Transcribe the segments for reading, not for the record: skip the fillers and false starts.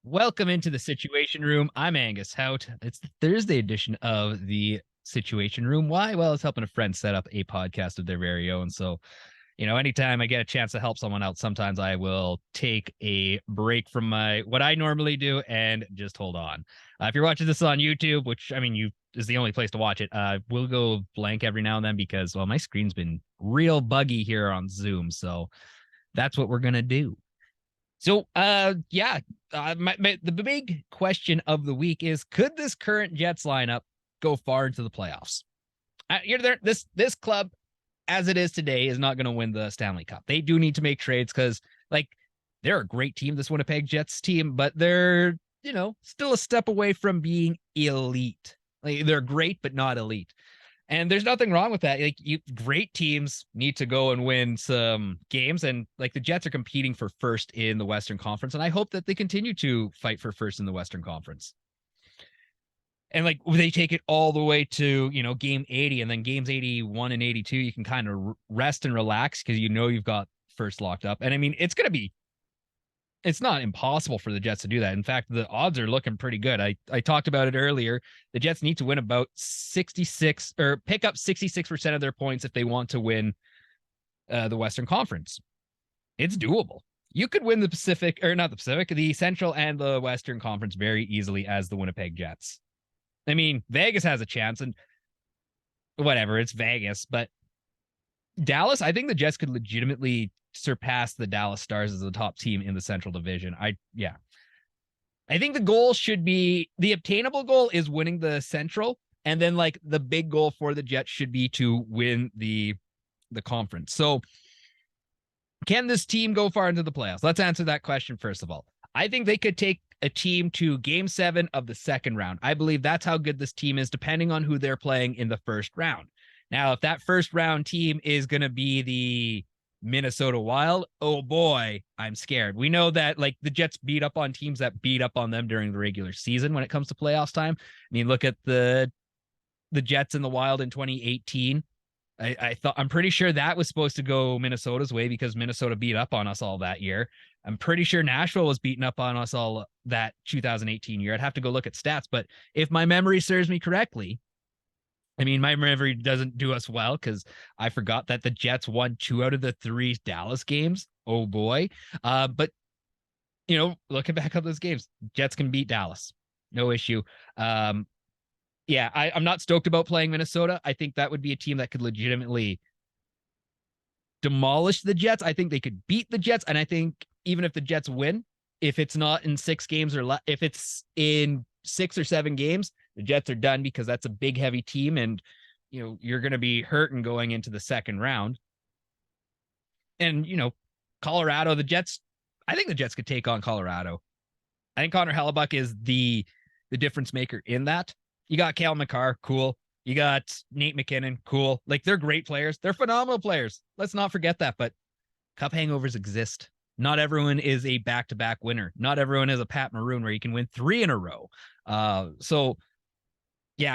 Welcome into the Situation Room. I'm Angus Hout. It's the Thursday edition of the Situation Room. Why? Well, it's helping a friend set up a podcast of their very own. So, anytime I get a chance to help someone out, sometimes I will take a break from what I normally do and just hold on. If you're watching this on YouTube, which you is the only place to watch it, we'll go blank every now and then because my screen's been real buggy here on Zoom. So that's what we're gonna do. So, the big question of the week is: could this current Jets lineup go far into the playoffs? This club, as it is today, is not going to win the Stanley Cup. They do need to make trades because, they're a great team, this Winnipeg Jets team, but they're still a step away from being elite. They're great, but not elite. And there's nothing wrong with that. Great teams need to go and win some games. And the Jets are competing for first in the Western Conference. And I hope that they continue to fight for first in the Western Conference. And they take it all the way to, game 80 and then games 81 and 82, you can kind of rest and relax because you've got first locked up. And it's not impossible for the Jets to do that. In fact, the odds are looking pretty good. I talked about it earlier. The Jets need to win about 66 or pick up 66% of their points if they want to win the Western Conference. It's doable. You could win the Central and the Western Conference very easily as the Winnipeg Jets. Vegas has a chance, and whatever, it's Vegas, but Dallas, I think the Jets could legitimately surpass the Dallas Stars as the top team in the Central Division. I think the obtainable goal is winning the Central, and then the big goal for the Jets should be to win the conference. So can this team go far into the playoffs? Let's answer that question first of all. I think they could take a team to game 7 of the second round. I believe that's how good this team is, depending on who they're playing in the first round. Now, if that first round team is going to be the Minnesota Wild, oh boy, I'm scared. We know that the Jets beat up on teams that beat up on them during the regular season when it comes to playoffs time. Look at the Jets and the Wild in 2018. I'm pretty sure that was supposed to go Minnesota's way because Minnesota beat up on us all that year. I'm pretty sure Nashville was beating up on us all that 2018 year. I'd have to go look at stats, but if my memory serves me correctly, my memory doesn't do us well because I forgot that the Jets won 2 out of the 3 Dallas games. Oh boy. But looking back at those games, Jets can beat Dallas. No issue. I'm not stoked about playing Minnesota. I think that would be a team that could legitimately demolish the Jets. I think they could beat the Jets. And I think even if the Jets win, if it's not in 6 games or if it's in 6 or 7 games, the Jets are done because that's a big, heavy team. And, you're going to be hurting going into the second round. And, Colorado, I think the Jets could take on Colorado. I think Connor Hellebuck is the difference maker in that. You got Cale Makar, cool. You got Nate McKinnon, cool. They're great players. They're phenomenal players. Let's not forget that. But cup hangovers exist. Not everyone is a back-to-back winner. Not everyone is a Pat Maroon where you can win 3 in a row.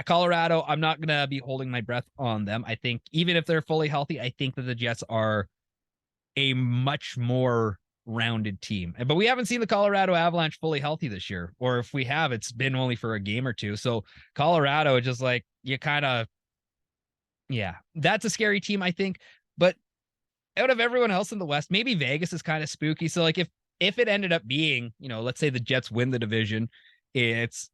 Colorado, I'm not going to be holding my breath on them. I think even if they're fully healthy, I think that the Jets are a much more rounded team. But we haven't seen the Colorado Avalanche fully healthy this year. Or if we have, it's been only for a game or 2. So Colorado is just that's a scary team, I think. But out of everyone else in the West, maybe Vegas is kind of spooky. So if it ended up being, let's say the Jets win the division, it's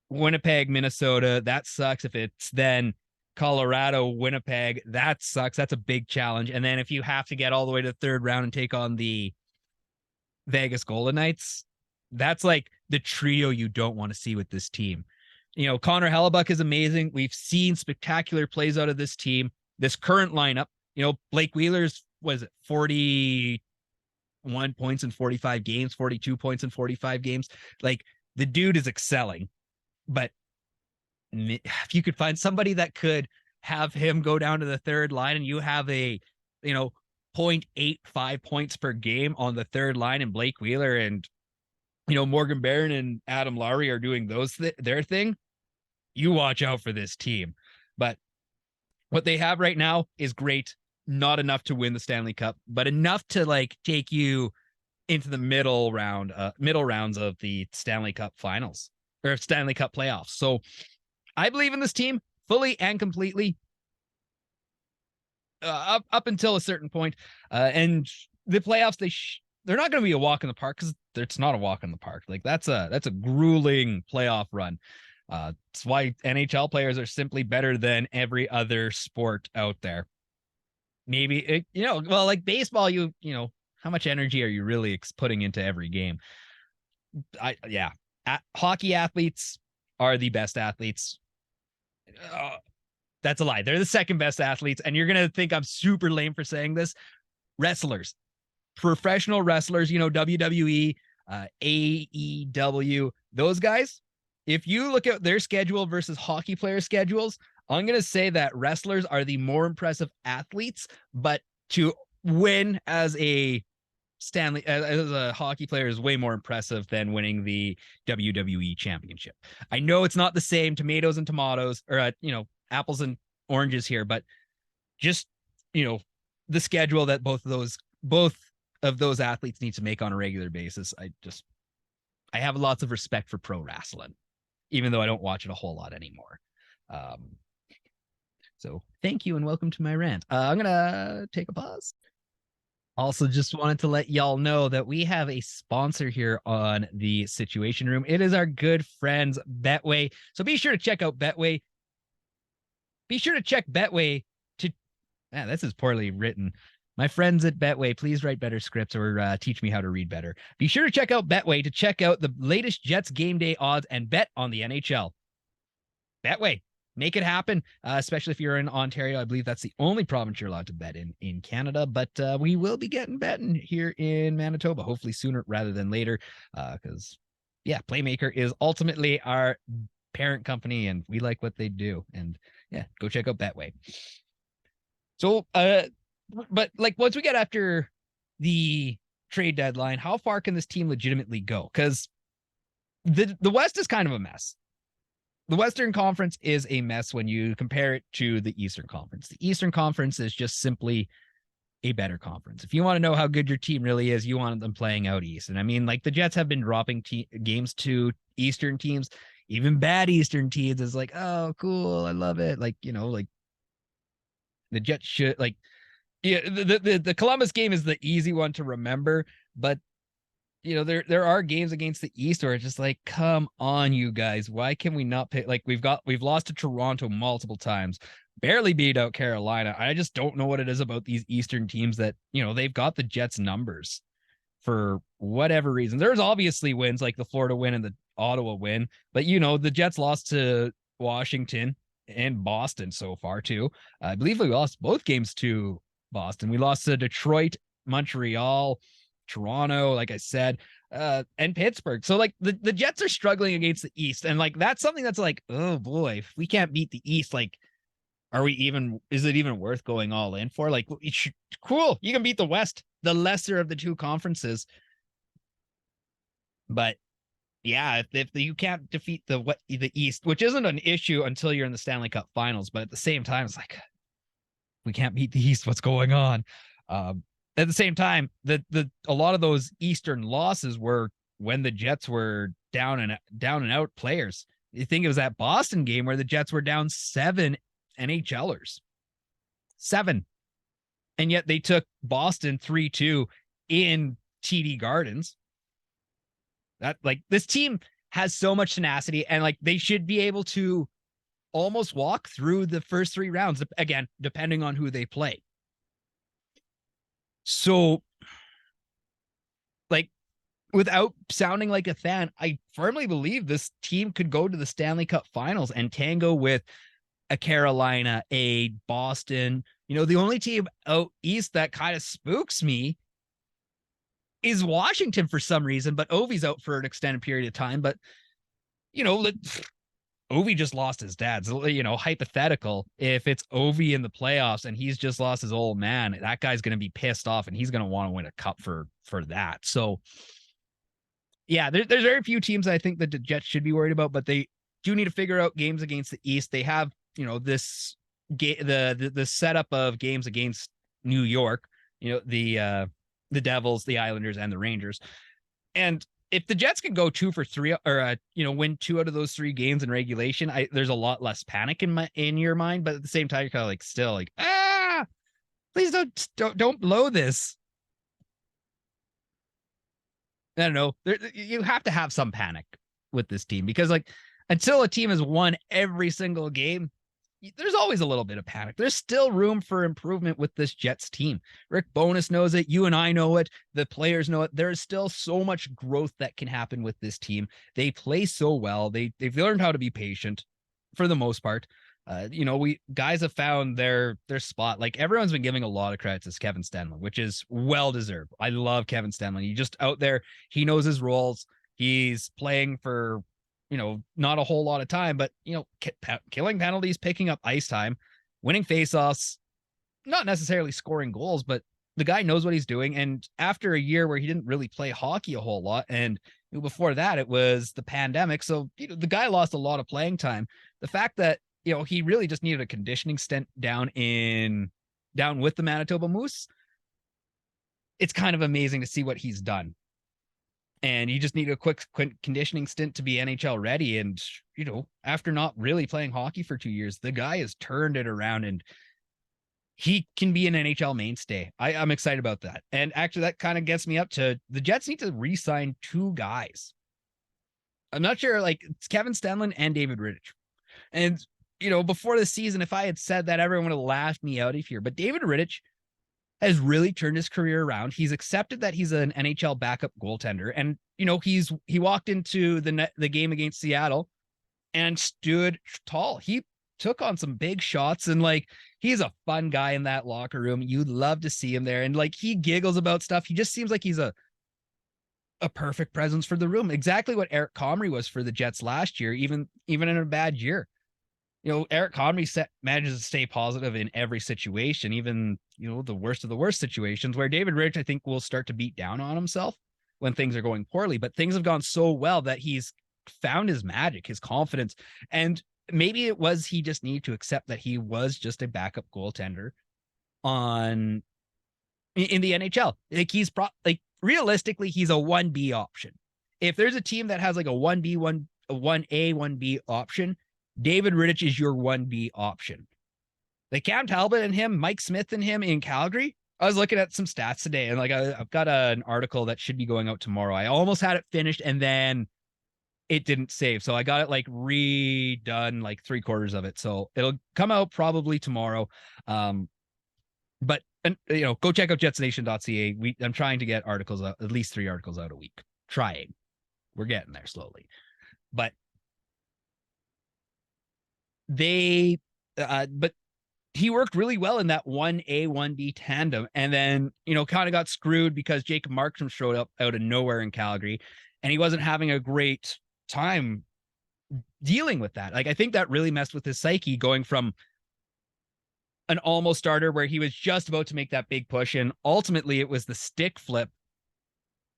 Winnipeg, Minnesota, that sucks. If it's then Colorado, Winnipeg, that sucks. That's a big challenge. And then if you have to get all the way to the third round and take on the Vegas Golden Knights, that's the trio you don't want to see with this team. Connor Hellebuck is amazing. We've seen spectacular plays out of this team, this current lineup. Blake Wheeler's was it 41 points in 45 games, 42 points in 45 games. The dude is excelling. But if you could find somebody that could have him go down to the third line and you have a, 0.85 points per game on the third line and Blake Wheeler and, Morgan Barron and Adam Lowry are doing their thing, you watch out for this team. But what they have right now is great. Not enough to win the Stanley Cup, but enough to take you into the middle rounds of the Stanley Cup finals or Stanley Cup playoffs. So I believe in this team fully and completely up until a certain point. And the playoffs, they're not going to be a walk in the park because it's not a walk in the park. Like that's a grueling playoff run. That's why NHL players are simply better than every other sport out there. Maybe well, like baseball, how much energy are you really putting into every game? Hockey athletes are the best athletes. That's a lie. They're the second best athletes, and you're gonna think I'm super lame for saying this. Wrestlers, professional wrestlers, WWE, AEW, those guys. If you look at their schedule versus hockey player schedules, I'm going to say that wrestlers are the more impressive athletes, but to win as a hockey player is way more impressive than winning the WWE championship. I know it's not the same tomatoes and tomatoes or, apples and oranges here, but just, the schedule that both of those athletes need to make on a regular basis. I have lots of respect for pro wrestling, even though I don't watch it a whole lot anymore. So thank you and welcome to my rant. I'm going to take a pause. Also, just wanted to let y'all know that we have a sponsor here on the Situation Room. It is our good friends, Betway. So be sure to check out Betway. Be sure to check Betway this is poorly written. My friends at Betway, please write better scripts or teach me how to read better. Be sure to check out Betway to check out the latest Jets game day odds and bet on the NHL. Betway, make it happen, especially if you're in Ontario. I believe that's the only province you're allowed to bet in Canada, but we will be getting betting here in Manitoba, hopefully sooner rather than later, because, Playmaker is ultimately our parent company, and we like what they do. And, go check out Betway. So, but like once we get after the trade deadline, how far can this team legitimately go? Because the West is kind of a mess. The Western Conference is a mess when you compare it to the Eastern Conference. The Eastern Conference is just simply a better conference. If you want to know how good your team really is, you want them playing out East. And I mean, like the Jets have been dropping games to Eastern teams, even bad Eastern teams. Is like, oh, cool, I love it. Like, the Jets should the Columbus game is the easy one to remember, but there are games against the East where it's just like, come on, you guys, why can we not pick? Like we've lost to Toronto multiple times, barely beat out Carolina. I just don't know what it is about these Eastern teams that they've got the Jets numbers for whatever reason. There's obviously wins like the Florida win and the Ottawa win, but the Jets lost to Washington and Boston so far too. I believe we lost both games to Boston. We lost to Detroit, Montreal, Toronto, like I said, and Pittsburgh. So like the Jets are struggling against the East. And like that's something that's like, oh boy, if we can't beat the East, like is it even worth going all in for? Like, cool, you can beat the West, the lesser of the two conferences. But if you can't defeat the East, which isn't an issue until you're in the Stanley Cup Finals, but at the same time, it's like we can't beat the East. What's going on? At the same time, a lot of those Eastern losses were when the Jets were down and out players. You think it was that Boston game where the Jets were down 7 NHLers, 7, and yet they took Boston 3-2 in TD Gardens. That like this team has so much tenacity, and like they should be able to almost walk through the first 3 rounds, again, depending on who they play. So, like, without sounding like a fan, I firmly believe this team could go to the Stanley Cup Finals and tango with a Carolina, a Boston. The only team out East that kind of spooks me is Washington for some reason, but Ovi's out for an extended period of time. But, Ovi just lost his dad. So, hypothetical, if it's Ovi in the playoffs and he's just lost his old man, that guy's going to be pissed off and he's going to want to win a cup for that. So, there's very few teams I think that the Jets should be worried about, but they do need to figure out games against the East. They have, this the setup of games against New York, the the Devils, the Islanders, and the Rangers. And if the Jets can go 2 for 3 or win 2 out of those 3 games in regulation, there's a lot less panic in your mind. But at the same time, you're kind of like still like, please don't blow this. I don't know. You have to have some panic with this team because like until a team has won every single game, there's always a little bit of panic. There's still room for improvement with this Jets team. Rick Bowness knows it. You and I know it. The players know it. There is still so much growth that can happen with this team. They play so well. They've learned how to be patient for the most part. We guys have found their spot. Like everyone's been giving a lot of credit to Kevin Stenlund, which is well deserved. I love Kevin Stenlund. He's just out there. He knows his roles. He's playing for not a whole lot of time, but killing penalties, picking up ice time, winning faceoffs, not necessarily scoring goals, but the guy knows what he's doing. And after a year where he didn't really play hockey a whole lot, and before that it was the pandemic, so the guy lost a lot of playing time. The fact that he really just needed a conditioning stint down with the Manitoba Moose, it's kind of amazing to see what he's done. And you just need a quick conditioning stint to be NHL ready. And, after not really playing hockey for 2 years, the guy has turned it around and he can be an NHL mainstay. I'm excited about that. And actually that kind of gets me up to the Jets need to re-sign 2 guys. I'm not sure, like it's Kevin Stenlund and David Rittich. And, before the season, if I had said that, everyone would have laughed me out of here. But David Rittich has really turned his career around. He's accepted that he's an NHL backup goaltender. And, he walked into the game against Seattle and stood tall. He took on some big shots and like, he's a fun guy in that locker room. You'd love to see him there. And like, he giggles about stuff. He just seems like he's a perfect presence for the room. Exactly what Eric Comrie was for the Jets last year, even in a bad year. Eric Comrie manages to stay positive in every situation, even, the worst of the worst situations, where David Rittich, I think, will start to beat down on himself when things are going poorly. But things have gone so well that he's found his magic, his confidence. And maybe it was he just needed to accept that he was just a backup goaltender in the NHL. Like realistically, he's a 1B option. If there's a team that has like a 1B, a 1A, 1B option, David Rittich is your 1B option. Like Cam Talbot and him, Mike Smith and him in Calgary. I was looking at some stats today, and like I've got an article that should be going out tomorrow. I almost had it finished, and then it didn't save, so I got it like redone, like 3/4 of it. So it'll come out probably tomorrow. But go check out jetsnation.ca. I'm trying to get articles out, at least 3 articles out a week. Trying, we're getting there slowly, but. But he worked really well in that 1A, 1B tandem, and then, kind of got screwed because Jacob Markstrom showed up out of nowhere in Calgary, and he wasn't having a great time dealing with that. Like, I think that really messed with his psyche, going from an almost starter where he was just about to make that big push, and ultimately it was the stick flip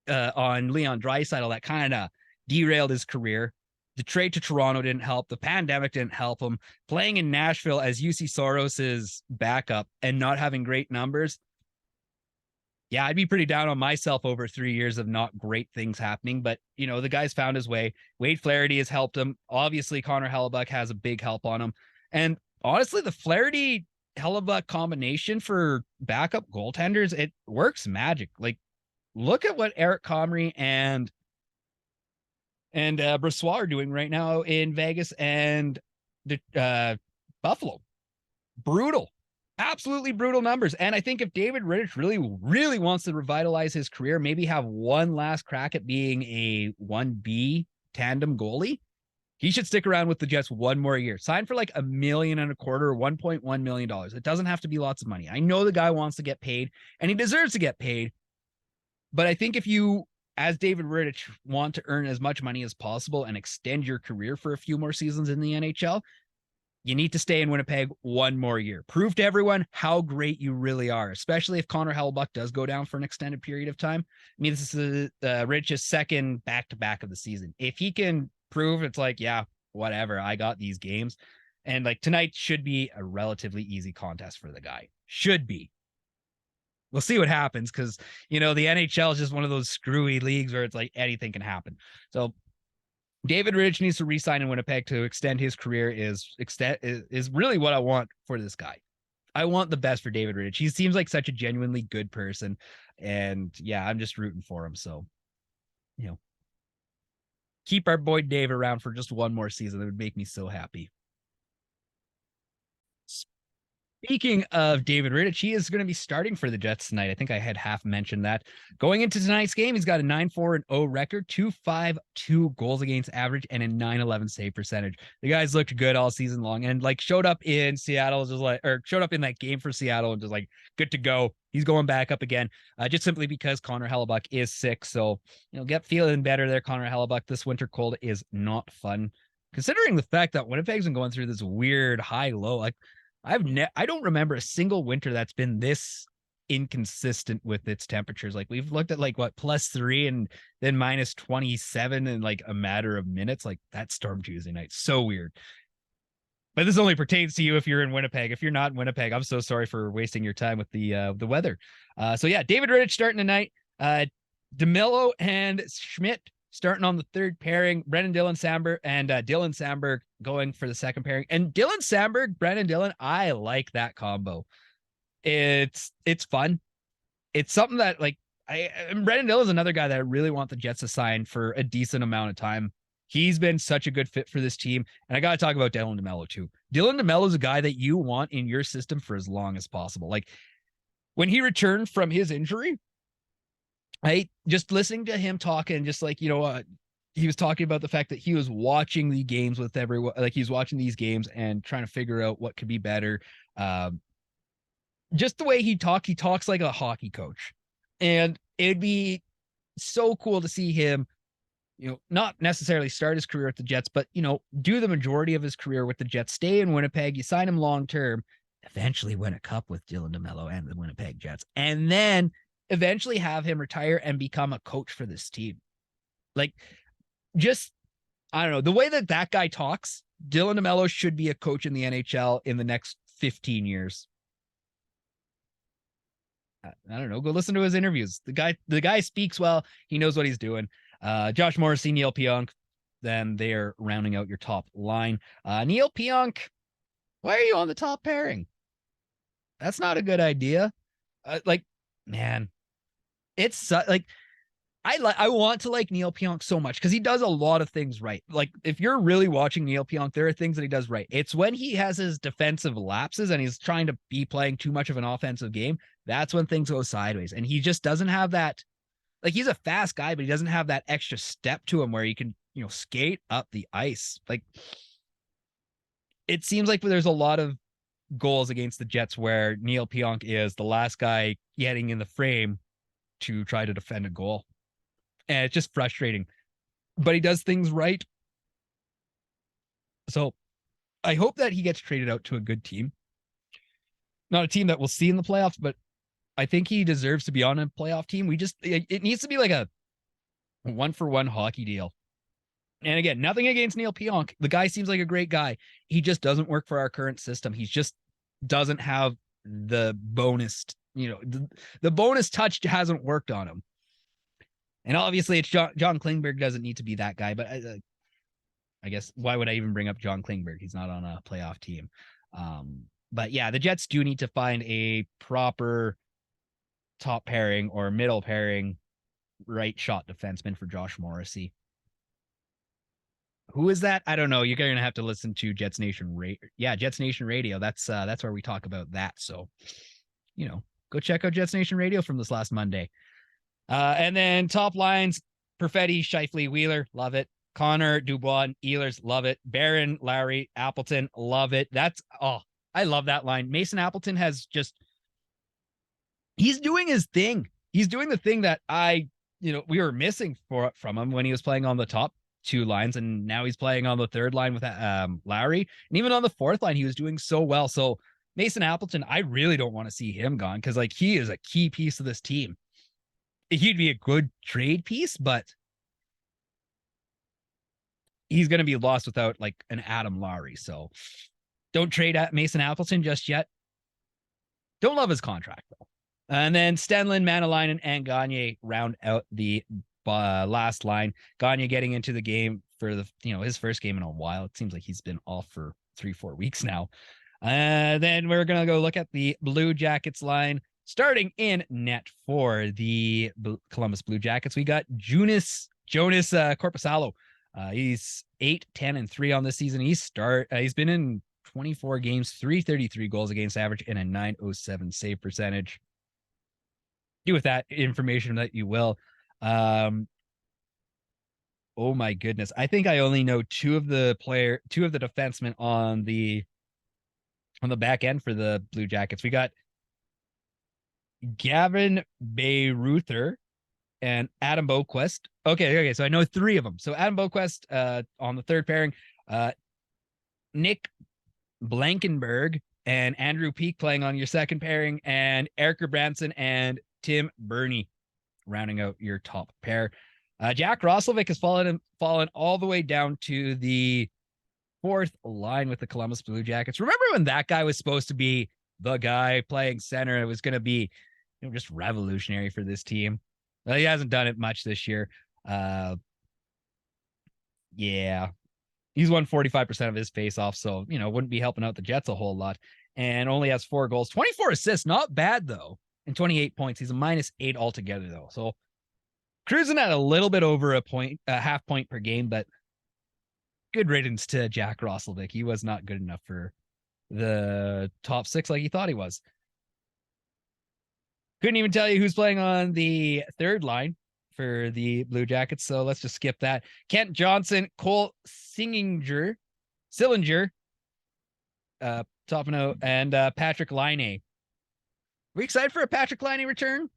on Leon Draisaitl that kind of derailed his career. The trade to Toronto didn't help. The pandemic didn't help him. Playing in Nashville as UC Soros's backup and not having great numbers. Yeah, I'd be pretty down on myself over 3 years of not great things happening. But, the guy's found his way. Wade Flaherty has helped him. Obviously, Connor Hellebuyck has a big help on him. And honestly, the Flaherty-Hellebuyck combination for backup goaltenders, it works magic. Like, look at what Eric Comrie and Brossoit are doing right now in Vegas and Buffalo. Brutal, absolutely brutal numbers. And I think if David Rittich really, really wants to revitalize his career, maybe have one last crack at being a 1B tandem goalie, he should stick around with the Jets one more year. Sign for like $1.25 million, $1.1 million. It doesn't have to be lots of money. I know the guy wants to get paid and he deserves to get paid. But I think if you, as David Rittich, want to earn as much money as possible and extend your career for a few more seasons in the NHL, you need to stay in Winnipeg one more year. Prove to everyone how great you really are, especially if Connor Hellebuyck does go down for an extended period of time. I mean, this is Rittich's second back-to-back of the season. If he can prove it's like, yeah, whatever, I got these games. And like tonight should be a relatively easy contest for the guy. Should be. we'll see what happens because, the NHL is just one of those screwy leagues where it's like anything can happen. So David Rittich needs to re-sign in Winnipeg to extend his career is really what I want for this guy. I want the best for David Rittich. He seems like such a genuinely good person. And yeah, I'm just rooting for him. So, keep our boy Dave around for just one more season. It would make me so happy. Speaking of David Rittich, he is going to be starting for the Jets tonight. I think I had half mentioned that. Going into tonight's game, he's got a 9-4-0 record, 2.52 goals against average, and a 9.11 save percentage. The guys looked good all season long and showed up in Seattle, showed up in that game for Seattle and just good to go. He's going back up again, just simply because Connor Hellebuyck is sick. So, get feeling better there, Connor Hellebuyck. This winter cold is not fun, considering the fact that Winnipeg's been going through this weird high-low. I don't remember a single winter that's been this inconsistent with its temperatures. We've looked at +3 and then -27 in a matter of minutes. That storm Tuesday night, so weird. But this only pertains to you if you're in Winnipeg. If you're not in Winnipeg, I'm so sorry for wasting your time with the weather. So yeah, David Rittich starting tonight. DeMello and Schmidt starting on the third pairing. Brendan Sandberg and Dylan Sandberg going for the second pairing. And Dylan Sandberg, Brendan Dillon, I like that combo. It's fun. It's something that Brendan Dillon is another guy that I really want the Jets to sign for a decent amount of time. He's been such a good fit for this team. And I got to talk about Dylan DeMello too. Dylan DeMello is a guy that you want in your system for as long as possible. When he returned from his injury, just listening to him talk and just he was talking about the fact that he was watching the games with everyone, he was watching these games and trying to figure out what could be better. Just the way he talks like a hockey coach. And it'd be so cool to see him, not necessarily start his career at the Jets, but, do the majority of his career with the Jets, stay in Winnipeg, you sign him long-term, eventually win a cup with Dylan DeMello and the Winnipeg Jets, and then eventually have him retire and become a coach for this team. I don't know, the way that guy talks, Dylan DeMello should be a coach in the NHL in the next 15 years. I don't know. Go listen to his interviews. The guy speaks well. He knows what he's doing. Josh Morrissey, Neil Pionk, then they're rounding out your top line. Neil Pionk, why are you on the top pairing? That's not a good idea. Man, it's I want to like Neil Pionk so much because he does a lot of things right. If you're really watching Neil Pionk, there are things that he does right. It's when he has his defensive lapses and he's trying to be playing too much of an offensive game. That's when things go sideways. And he just doesn't have that. He's a fast guy, but he doesn't have that extra step to him where he can, skate up the ice. It seems like there's a lot of goals against the Jets where Neil Pionk is the last guy getting in the frame to try to defend a goal. And it's just frustrating, but he does things right. So I hope that he gets traded out to a good team. Not a team that we'll see in the playoffs, but I think he deserves to be on a playoff team. It needs to be like a 1-for-1 hockey deal. And again, nothing against Neil Pionk. The guy seems like a great guy. He just doesn't work for our current system. He just doesn't have the bonus, the bonus touch hasn't worked on him. And obviously it's John Klingberg doesn't need to be that guy, but I guess why would I even bring up John Klingberg? He's not on a playoff team. But yeah, the Jets do need to find a proper top pairing or middle pairing right shot defenseman for Josh Morrissey. Who is that? I don't know. You're going to have to listen to Jets Nation Radio. That's where we talk about that. So, go check out Jets Nation Radio from this last Monday. And then top lines, Perfetti, Scheifele, Wheeler, love it. Connor, Dubois, Ehlers, love it. Barron, Lowry, Appleton, love it. I love that line. Mason Appleton he's doing his thing. He's doing the thing that we were missing from him when he was playing on the top two lines, and now he's playing on the third line with Lowry, and even on the fourth line he was doing so well. So Mason Appleton, I really don't want to see him gone because he is a key piece of this team. He'd be a good trade piece, but he's going to be lost without an Adam Lowry. So don't trade at Mason Appleton just yet. Don't love his contract though. And then Stenlin, Manalainen, and Gagne round out the last line. Gagne getting into the game for his first game in a while. It seems like he's been off for 3-4 weeks now. Then we're going to go look at the Blue Jackets line. Starting in net for the Columbus Blue Jackets, we got Jonas Korpisalo. He's 8-10-3 on this season. He's been in 24 games, 333 goals against average, and a .907 save percentage. Do with that information that you will. Oh my goodness. I think I only know two of the defensemen on the back end for the Blue Jackets. We got Gavin Bayreuther and Adam Boquist. Okay, so I know three of them. So Adam Boquist on the third pairing, Nick Blankenberg and Andrew Peak playing on your second pairing, and Eric Branson and Tim Burney rounding out your top pair. Jack Roslovic has fallen all the way down to the fourth line with the Columbus Blue Jackets. Remember when that guy was supposed to be the guy playing center? It was going to be just revolutionary for this team. He hasn't done it much this year. Yeah, he's won 45% of his faceoffs, so wouldn't be helping out the Jets a whole lot. And only has 4 goals, 24 assists, not bad though, and 28 points. He's a -8 altogether though, so cruising at a little bit over a half point per game. But good riddance to Jack Roslovic. He was not good enough for the top 6 like he thought he was. Couldn't even tell you who's playing on the third line for the Blue Jackets, so let's just skip that. Kent Johnson, Cole Sillinger, topping out, and Patrick Laine. We excited for a Patrick Laine return?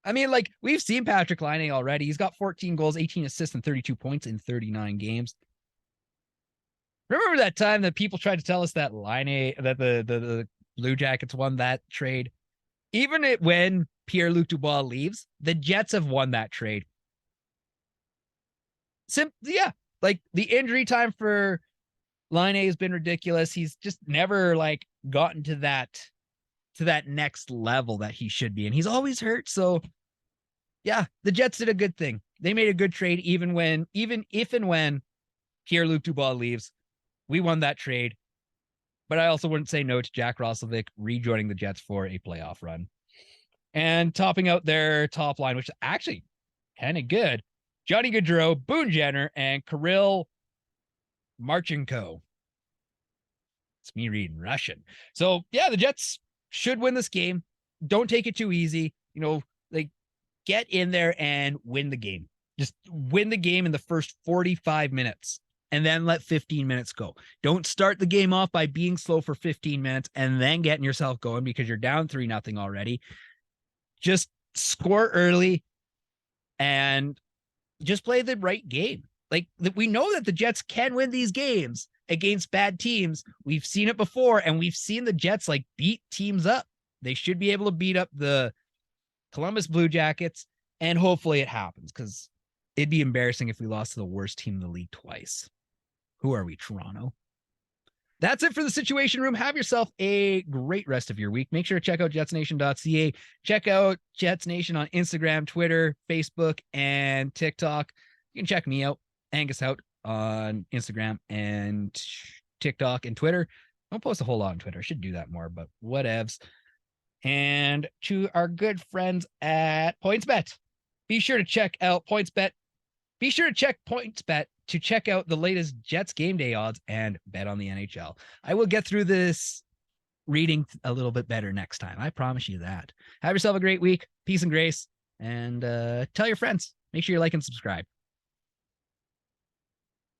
I mean, we've seen Patrick Laine already. He's got 14 goals, 18 assists, and 32 points in 39 games. Remember that time that people tried to tell us that the Blue Jackets won that trade? Even when Pierre-Luc Dubois leaves, the Jets have won that trade. The injury time for Laine has been ridiculous. He's just never gotten to that next level that he should be, and he's always hurt. So yeah, the Jets did a good thing. They made a good trade even if and when Pierre-Luc Dubois leaves. We won that trade. But I also wouldn't say no to Jack Roslovic rejoining the Jets for a playoff run. And topping out their top line, which is actually kind of good, Johnny Gaudreau, Boone Jenner, and Kirill Marchenko. It's me reading Russian. So yeah, the Jets should win this game. Don't take it too easy. Get in there and win the game. Just win the game in the first 45 minutes. And then let 15 minutes go. Don't start the game off by being slow for 15 minutes and then getting yourself going because you're down 3-0 already. Just score early and just play the right game. We know that the Jets can win these games against bad teams. We've seen it before, and we've seen the Jets beat teams up. They should be able to beat up the Columbus Blue Jackets, and hopefully it happens, because it'd be embarrassing if we lost to the worst team in the league twice. Who are we, Toronto? That's it for the Situation Room. Have yourself a great rest of your week. Make sure to check out jetsnation.ca. Check out Jets Nation on Instagram, Twitter, Facebook, and TikTok. You can check me out, Angus Hout, on Instagram and TikTok and Twitter. I don't post a whole lot on Twitter. I should do that more, but whatevs. And to our good friends at PointsBet, be sure to check out PointsBet. Be sure to check PointsBet to check out the latest Jets game day odds and bet on the NHL. I will get through this reading a little bit better next time. I promise you that. Have yourself a great week. Peace and grace. And tell your friends. Make sure you like and subscribe.